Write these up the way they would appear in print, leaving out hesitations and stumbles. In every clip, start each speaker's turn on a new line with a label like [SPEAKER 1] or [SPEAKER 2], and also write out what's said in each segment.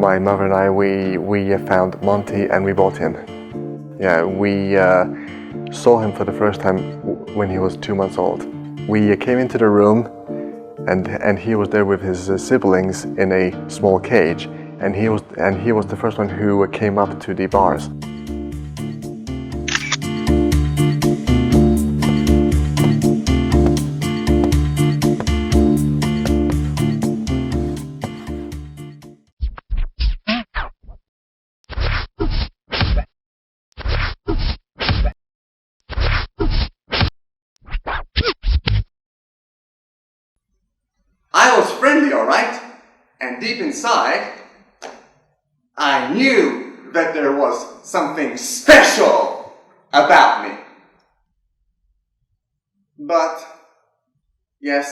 [SPEAKER 1] my mother and I, we found Monty and we bought him. Yeah, we saw him for the first time when he was 2 months old. We came into the room and he was there with his siblings in a small cage, and he was the first one who came up to the bars.
[SPEAKER 2] I was friendly, all right? And deep inside, I knew that there was something special about me. But, yes,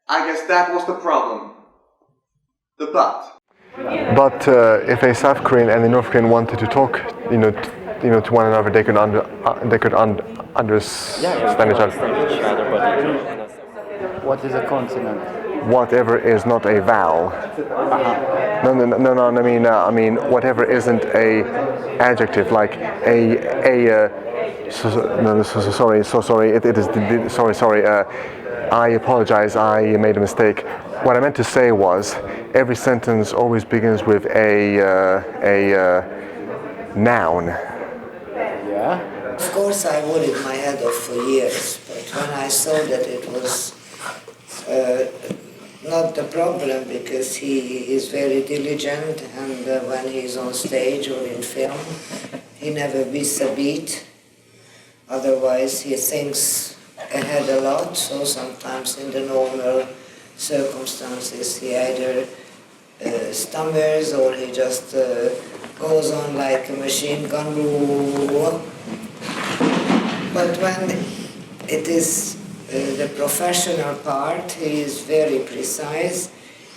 [SPEAKER 2] I guess that was the problem. The but.
[SPEAKER 1] But if a South Korean and a North Korean wanted to talk, to one another, they could understand each other.
[SPEAKER 3] What is a consonant?
[SPEAKER 1] Whatever is not a vowel. No. I mean whatever isn't a adjective, like sorry. I apologize. I made a mistake. What I meant to say was, every sentence always begins with a noun.
[SPEAKER 3] Yeah.
[SPEAKER 4] Of course, I worried my head off for years, but when I saw that it was not the problem, because he is very diligent, and when he's on stage or in film, he never misses a beat. Otherwise, he thinks ahead a lot, so sometimes in the normal circumstances he either stammers or he just goes on like a machine gun. But when it is the professional part, he is very precise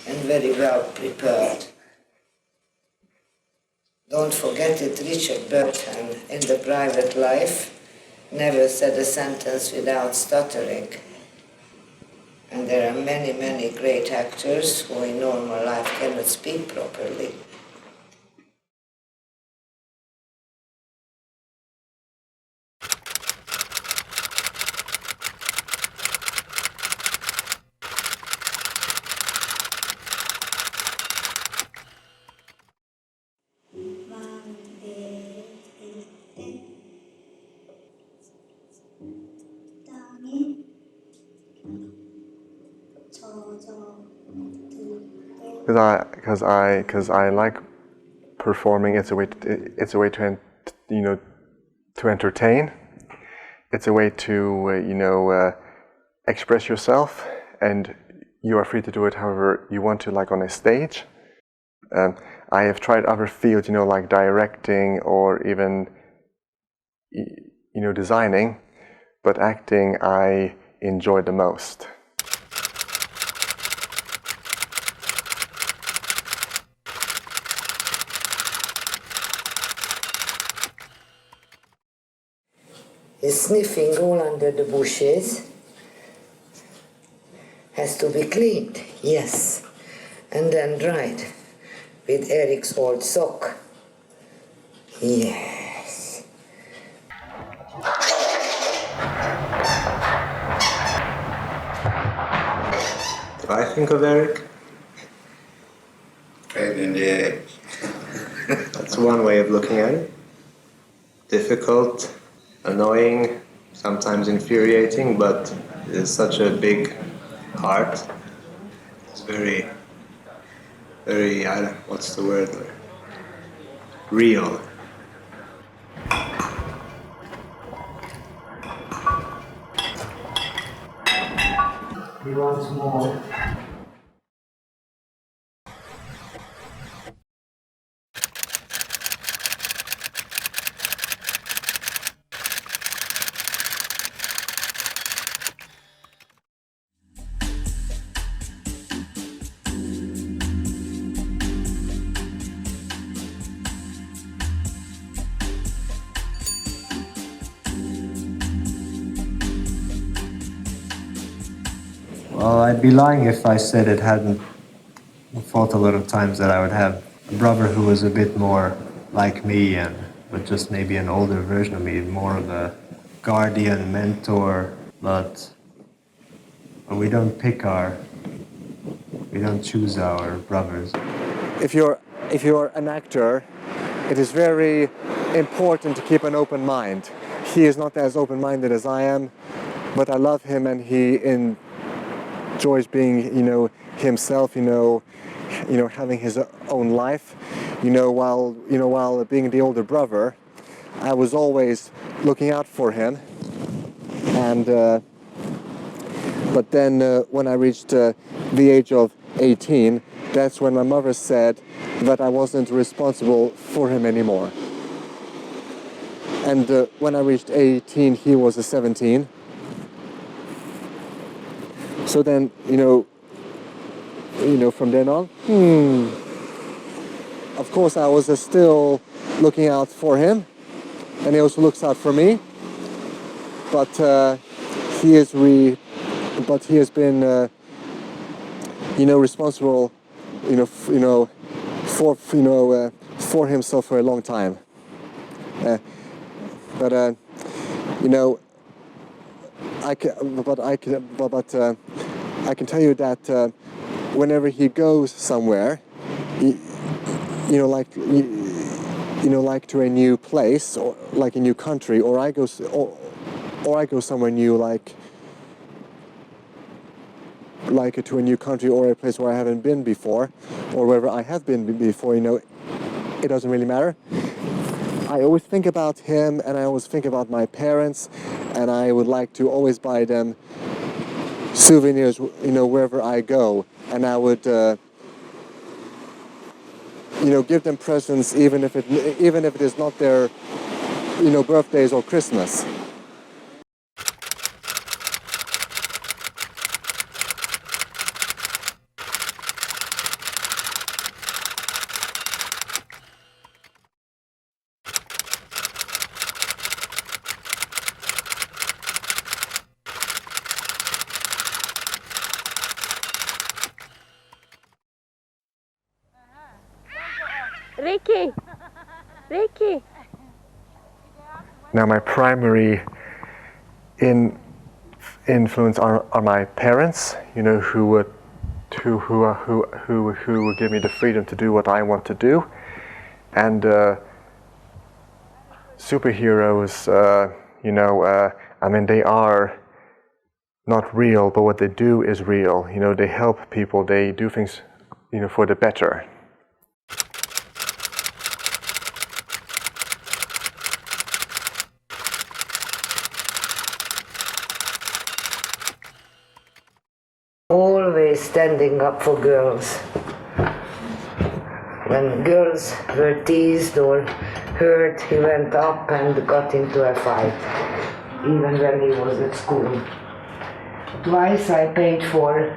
[SPEAKER 4] and very well prepared. Don't forget it, Richard Burton, in the private life, never said a sentence without stuttering. And there are many, many great actors who in normal life cannot speak properly.
[SPEAKER 1] Because I like performing. It's a way to entertain. It's a way to express yourself, and you are free to do it however you want to, like on a stage. I have tried other fields, like directing or even designing, but acting I enjoy the most.
[SPEAKER 4] Is sniffing all under the bushes has to be cleaned, yes, and then dried with Erik's old sock. Yes.
[SPEAKER 5] Do I think of Erik?
[SPEAKER 6] Pain in the egg.
[SPEAKER 5] That's one way of looking at it. Difficult, annoying, sometimes infuriating, but it's such a big heart. It's very, what's the word? Real.
[SPEAKER 4] He wants more.
[SPEAKER 5] Well, I'd be lying if I said it hadn't thought a lot of times that I would have a brother who was a bit more like me, but just maybe an older version of me, more of a guardian, mentor, but we don't choose our brothers.
[SPEAKER 1] If you're an actor, it is very important to keep an open mind. He is not as open-minded as I am, but I love him and he enjoys being, himself, having his own life. While being the older brother, I was always looking out for him. And but then when I reached the age of 18, that's when my mother said that I wasn't responsible for him anymore. And when I reached 18, he was 17. So then, from then on, of course I was still looking out for him, and he also looks out for me. But he has been, responsible, for himself for a long time. I can tell you that whenever he goes somewhere, like to a new place or like a new country, or I go somewhere new, like to a new country or a place where I haven't been before, or wherever I have been before, it doesn't really matter. I always think about him, and I always think about my parents, and I would like to always buy them souvenirs, wherever I go, and I would, give them presents, even if it is not their, birthdays or Christmas. Now, my primary influence are my parents, who would give me the freedom to do what I want to do, and superheroes. They are not real, but what they do is real. They help people. They do things, for the better.
[SPEAKER 4] Always standing up for girls. When girls were teased or hurt, he went up and got into a fight, even when he was at school. Twice I paid for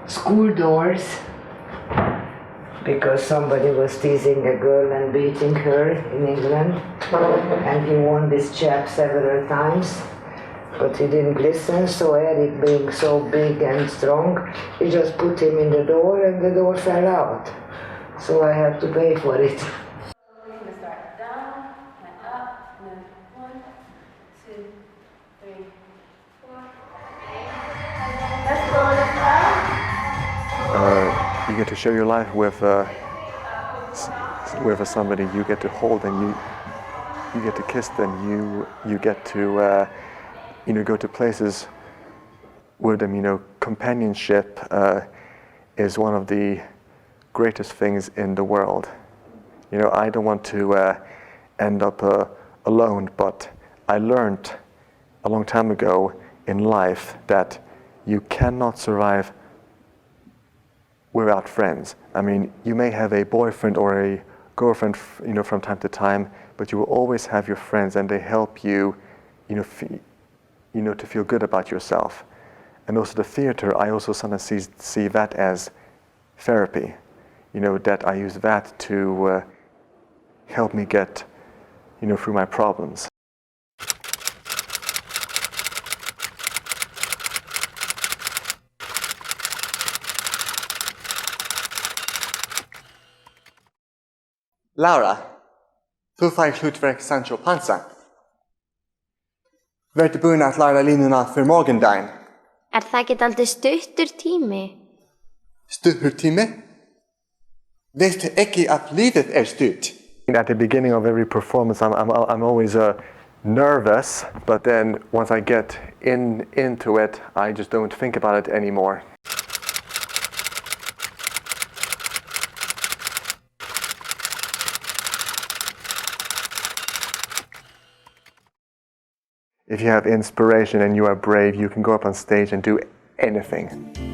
[SPEAKER 4] school doors because somebody was teasing a girl and beating her in England, and he won this chap several times. But he didn't listen, so Erik, being so big and strong, he just put him in the door and the door fell out. So I had to pay for it.
[SPEAKER 6] We're going to start down, and up, and then 1, 2, 3, 4. Let's go,
[SPEAKER 1] You get to share your life with somebody. You get to hold them. You get to kiss them. You get to go to places with them. Companionship is one of the greatest things in the world. I don't want to end up alone, but I learned a long time ago in life that you cannot survive without friends. You may have a boyfriend or a girlfriend, from time to time, but you will always have your friends, and they help you, to feel good about yourself. And also the theater, I also sometimes see that as therapy. That I use that to help me get, through my problems.
[SPEAKER 2] Laura, þú fær hlutverk Sancho Panza. Vertu búin að læra línuna fyrir morgundaginn.
[SPEAKER 7] Það ekki aldrei stuttur tími?
[SPEAKER 2] Stuttur tími? Veistu ekki að lífið stutt?
[SPEAKER 1] At the beginning of every performance, I'm always nervous, but then once I get into it, I just don't think about it anymore. If you have inspiration and you are brave, you can go up on stage and do anything.